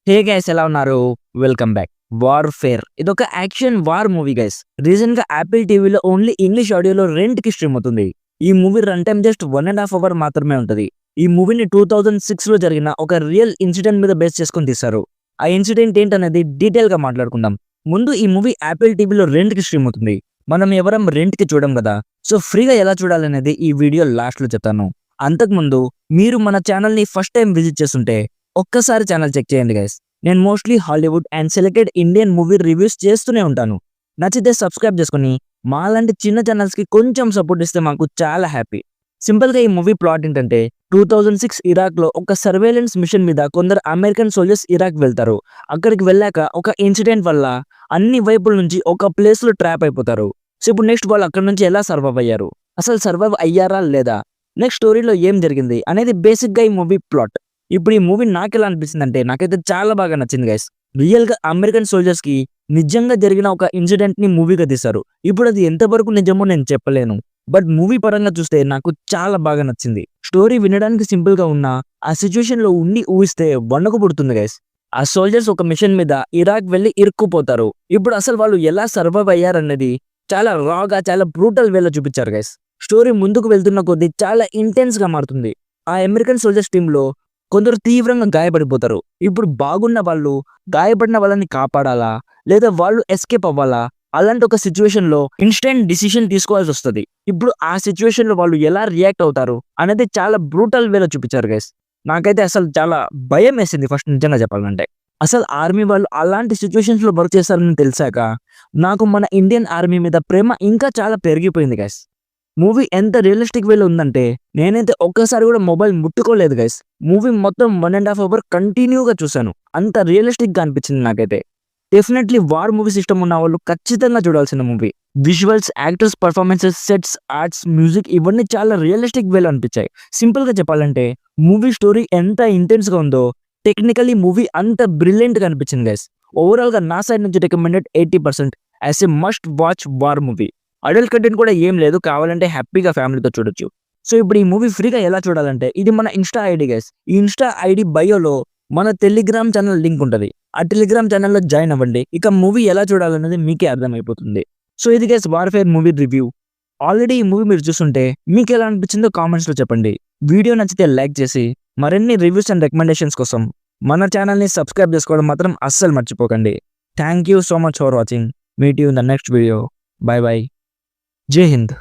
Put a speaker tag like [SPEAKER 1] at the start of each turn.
[SPEAKER 1] హే guys, ఎలా ఉన్నారు? Welcome back. Warfare ఇదొక యాక్షన్ వార్ మూవీ గైస్. రీసెంట్‌గా యాపిల్ టీవీలో ఓన్లీ ఇంగ్లీష్ ఆడియోలో రెంట్‌కి స్ట్రీమ్ అవుతుంది. ఈ movie run time just 1.5 hour మాత్రమే ఉంటది. ఈ మూవీని 2006లో జరిగిన ఒక రియల్ ఇన్సిడెంట్ మీద బేస్ చేసుకొని తీశారు. ఆ ఇన్సిడెంట్ ఏంటనేది డీటెయిల్‌గా మాట్లాడుకుందాం. ముందు ఈ మూవీ యాపిల్ టీవీలో రెంట్‌కి స్ట్రీమ్ అవుతుంది. మనం ఎవరం రెంట్‌కి చూడం కదా! సో ఫ్రీగా ఎలా చూడాలనేది ఈ వీడియో లాస్ట్‌లో చెప్తాను. అంతకుముందు మీరు మన ఛానల్‌ని ఫస్ట్ టైం విజిట్ చేస్తుంటే ఒక్కసారి ఛానల్ చెక్ చేయండి గైస్. నేను mostly Hollywood and selected Indian movie reviews చేస్తూనే ఉంటాను. నచ్చితే సబ్స్క్రైబ్ చేసుకొని మాలాంటి చిన్న ఛానల్స్‌కి కొంచెం సపోర్ట్ ఇస్తే మాకు చాలా హ్యాపీ. సింపుల్‌గా ఈ మూవీ ప్లాట్ ఏంటంటే 2006 ఇరాక్‌లో ఒక సర్వేలెన్స్ మిషన్ మీద కొందరు అమెరికన్ సోల్జర్స్ ఇరాక్ వెళ్తారు. అక్కడికి వెళ్ళాక ఒక ఇన్సిడెంట్ వల్ల అన్ని వైపుల నుంచి ఒక ప్లేస్‌లో ట్రాప్ అయిపోతారు. సో ఇప్పుడు నెక్స్ట్ వాళ్ళు అక్కడి నుంచి ఎలా సర్వైవ్ అయ్యారు? అసలు సర్వైవ్ అయ్యారా లేదా? నెక్స్ట్ స్టోరీలో ఏం జరిగింది అనేది బేసిక్‌గా ఈ మూవీ ప్లాట్. ఇప్పుడు ఈ మూవీ నాకెలా అనిపిస్తుందంటే నాకైతే చాలా బాగా నచ్చింది గైస్. రియల్‌గా అమెరికన్ సోల్జర్స్‌కి నిజంగా జరిగిన ఒక ఇన్సిడెంట్‌ని మూవీగా తీశారు. ఇప్పుడు అది ఎంతవరకు నిజమో నేను చెప్పలేను. బట్ మూవీ పరంగా చూస్తే నాకు చాలా బాగా నచ్చింది. స్టోరీ వినడానికి సింపుల్‌గా ఉన్నా ఆ సిట్యుయేషన్‌లో ఉండి ఊహిస్తే వణుకు పుడుతుంది గైస్. ఆ సోల్జర్స్ ఒక మిషన్ మీద ఇరాక్ వెళ్లి ఇరుక్కుపోతారు. ఇప్పుడు అసలు వాళ్ళు ఎలా సర్వైవ్ అయ్యారనేది చాలా రాగా, చాలా బ్రూటల్ వేలో చూపించారు గైస్. స్టోరీ ముందుకు వెళ్తున్న కొద్దీ చాలా ఇంటెన్స్‌గా మారుతుంది. ఆ అమెరికన్ సోల్జర్స్ టీమ్‌లో కొందరు తీవ్రంగా గాయపడిపోతారు. ఇప్పుడు బాగున్న వాళ్ళు గాయపడిన వాళ్ళని కాపాడాలా? లేదా వాళ్ళు ఎస్కేప్ అవ్వాలా? అలాంటి ఒక సిట్యుయేషన్‌లో ఇన్‌స్టంట్ డిసిషన్ తీసుకోవాల్సి వస్తది. ఇప్పుడు ఆ సిట్యుయేషన్‌లో వాళ్ళు ఎలా రియాక్ట్ అవుతారు అనేది చాలా బ్రూటల్ వేలో చూపించారు గైస్. నాకైతే అసలు చాలా భయమేసింది ఫస్ట్ నిజంగా చెప్పాలంటే. అసలు ఆర్మీ వాళ్ళు అలాంటి సిట్యుయేషన్స్‌లో వర్క్ చేస్తారని తెలిసాక నాకు మన ఇండియన్ ఆర్మీ మీద ప్రేమ ఇంకా చాలా పెరిగిపోయింది గైస్. మూవీ ఎంత రియలిస్టిక్ వేలో ఉందంటే నేనైతే ఒక్కసారి కూడా మొబైల్ ముట్టుకోలేదు గైస్. మూవీ మొత్తం 1.5 అవర్ కంటిన్యూగా చూశాను. అంత రియలిస్టిక్‌గా అనిపించింది నాకైతే. డెఫినెట్లీ వార్ మూవీస్ ఇష్టం ఉన్న వాళ్ళు ఖచ్చితంగా చూడాల్సిన movie. Visuals, actors performances, sets, arts, music ఇవన్నీ చాలా రియలిస్టిక్ వేలో అనిపించాయి. సింపుల్‌గా చెప్పాలంటే మూవీ స్టోరీ ఎంత ఇంటెన్స్‌గా ఉందో టెక్నికల్లీ మూవీ అంత బ్రిలియంట్‌గా అనిపించింది గైస్. ఓవరాల్‌గా నా సైడ్ నుంచి recommended 80% as a must watch war movie. Adult content కూడా ఏం లేదు. కావాలంటే హ్యాపీగా ఫ్యామిలీతో చూడొచ్చు. సో ఇప్పుడు ఈ మూవీ ఫ్రీగా ఎలా చూడాలంటే ఇది మన ఇన్‌స్టా ఐడీ గైస్. ఈ ఇన్‌స్టా ఐడీ బయోలో మన టెలిగ్రామ్ ఛానల్ లింక్ ఉంటది. ఆ టెలిగ్రామ్ ఛానల్‌లో జాయిన్ అవ్వండి. ఇక మూవీ ఎలా చూడాలనేది మీకే అర్థమైపోతుంది. సో ఇది guys warfare movie review. Already ఈ మూవీ మీరు చూసుంటే మీకెలా అనిపించిందో కామెంట్స్‌లో చెప్పండి. వీడియో నచ్చితే లైక్ చేసి మరిన్ని రివ్యూస్ అండ్ రికమెండేషన్స్ కోసం మన ఛానల్‌ని సబ్స్క్రైబ్ చేసుకోవడం మాత్రం అస్సలు మర్చిపోకండి. Thank you so much for watching. Meet you in the next video. By by. జై హింద్.